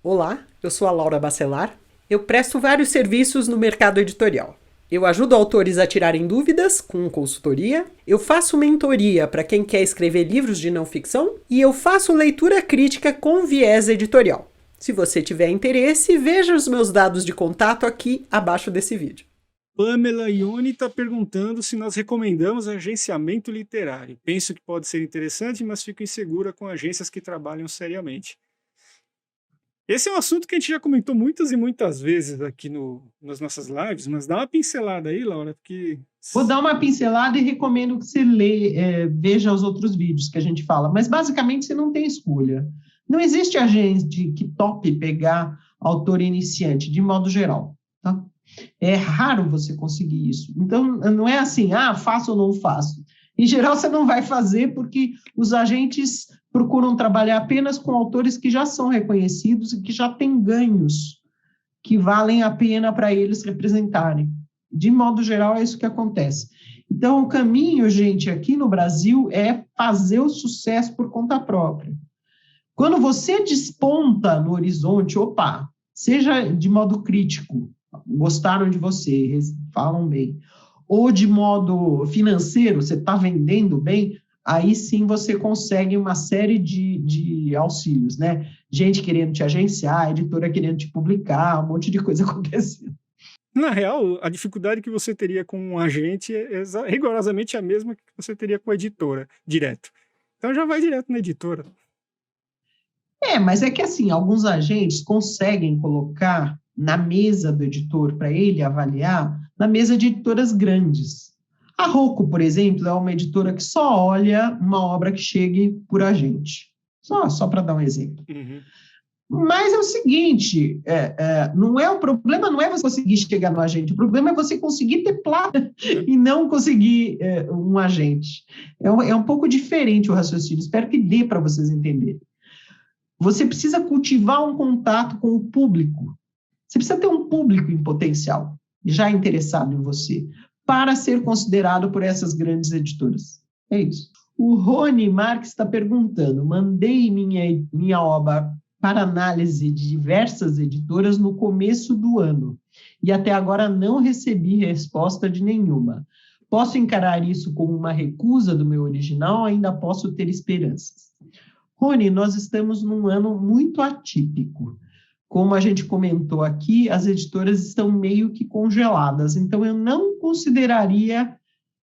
Olá, eu sou a Laura Bacelar. Eu presto vários serviços no mercado editorial. Eu ajudo autores a tirarem dúvidas com consultoria, eu faço mentoria para quem quer escrever livros de não ficção e eu faço leitura crítica com viés editorial. Se você tiver interesse, veja os meus dados de contato aqui abaixo desse vídeo. Pamela Ioni está perguntando se nós recomendamos agenciamento literário. Penso que pode ser interessante, mas fico insegura com agências que trabalham seriamente. Esse é um assunto que a gente já comentou muitas e muitas vezes aqui nas nossas lives, mas dá uma pincelada aí, Laura, porque... Vou dar uma pincelada e recomendo que você veja os outros vídeos que a gente fala, mas basicamente você não tem escolha. Não existe agente que tope pegar autor iniciante, de modo geral, tá? É raro você conseguir isso. Então, não é assim, faço ou não faço. Em geral, você não vai fazer porque os agentes procuram trabalhar apenas com autores que já são reconhecidos e que já têm ganhos que valem a pena para eles representarem. De modo geral, é isso que acontece. Então, o caminho, gente, aqui no Brasil é fazer o sucesso por conta própria. Quando você desponta no horizonte, seja de modo crítico, gostaram de você, falam bem, ou de modo financeiro, você está vendendo bem, aí sim você consegue uma série de auxílios, né? Gente querendo te agenciar, editora querendo te publicar, um monte de coisa acontecendo. Na real, a dificuldade que você teria com um agente é rigorosamente a mesma que você teria com a editora, direto. Então já vai direto na editora. Mas é que assim, alguns agentes conseguem colocar na mesa do editor, para ele avaliar, na mesa de editoras grandes. A Rocco, por exemplo, é uma editora que só olha uma obra que chegue por agente. Só para dar um exemplo. Uhum. Mas é o seguinte, o problema não é você conseguir chegar no agente, o problema é você conseguir ter plata e não conseguir um agente. É um pouco diferente o raciocínio, espero que dê para vocês entenderem. Você precisa cultivar um contato com o público. Você precisa ter um público em potencial, já interessado em você, para ser considerado por essas grandes editoras. É isso. O Rony Marques está perguntando, mandei minha obra para análise de diversas editoras no começo do ano, e até agora não recebi resposta de nenhuma. Posso encarar isso como uma recusa do meu original ou ainda posso ter esperanças? Rony, nós estamos num ano muito atípico. Como a gente comentou aqui, as editoras estão meio que congeladas, então eu não consideraria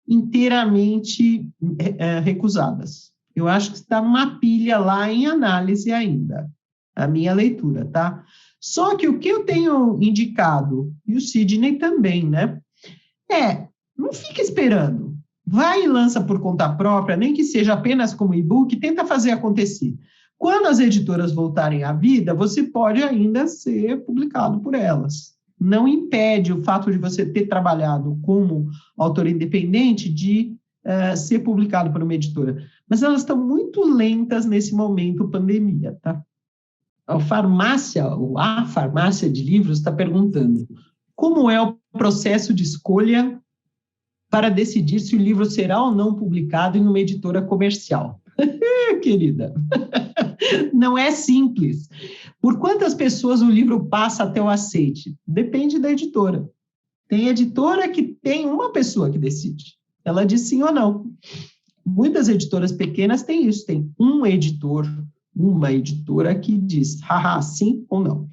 inteiramente recusadas. Eu acho que está numa pilha lá em análise ainda, a minha leitura, tá? Só que o que eu tenho indicado, e o Sidney também, né? Não fica esperando. Vai e lança por conta própria, nem que seja apenas como e-book, tenta fazer acontecer. Quando as editoras voltarem à vida, você pode ainda ser publicado por elas. Não impede o fato de você ter trabalhado como autor independente de ser publicado por uma editora. Mas elas estão muito lentas nesse momento pandemia, tá? A farmácia de livros está perguntando como é o processo de escolha para decidir se o livro será ou não publicado em uma editora comercial. Querida, não é simples. Por quantas pessoas o livro passa até o aceite? Depende da editora. Tem editora que tem uma pessoa que decide. Ela diz sim ou não. Muitas editoras pequenas têm isso. Tem um editor, uma editora que diz sim ou não.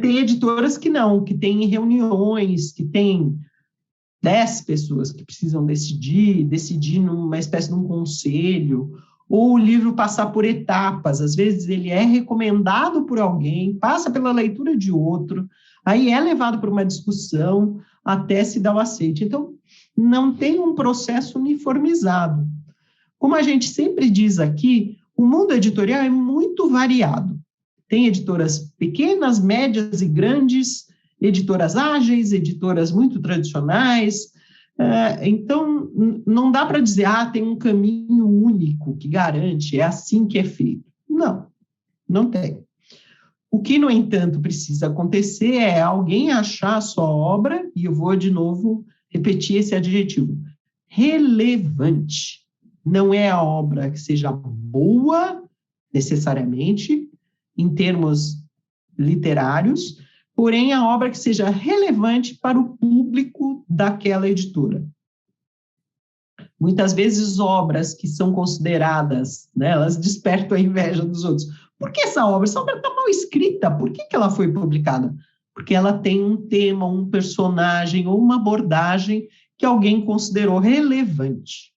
Tem editoras que não, que têm reuniões, que têm 10 pessoas que precisam decidir numa espécie de um conselho, ou o livro passar por etapas, às vezes ele é recomendado por alguém, passa pela leitura de outro, aí é levado para uma discussão até se dar o aceite. Então, não tem um processo uniformizado. Como a gente sempre diz aqui, o mundo editorial é muito variado. Tem editoras pequenas, médias e grandes, editoras ágeis, editoras muito tradicionais. Então, não dá para dizer, tem um caminho único que garante, é assim que é feito. Não tem. O que, no entanto, precisa acontecer é alguém achar a sua obra, e eu vou, de novo, repetir esse adjetivo, relevante. Não é a obra que seja boa, necessariamente, em termos literários, porém a obra que seja relevante para o público daquela editora. Muitas vezes obras que são consideradas, né, elas despertam a inveja dos outros. Por que essa obra? Essa obra está mal escrita, por que ela foi publicada? Porque ela tem um tema, um personagem ou uma abordagem que alguém considerou relevante.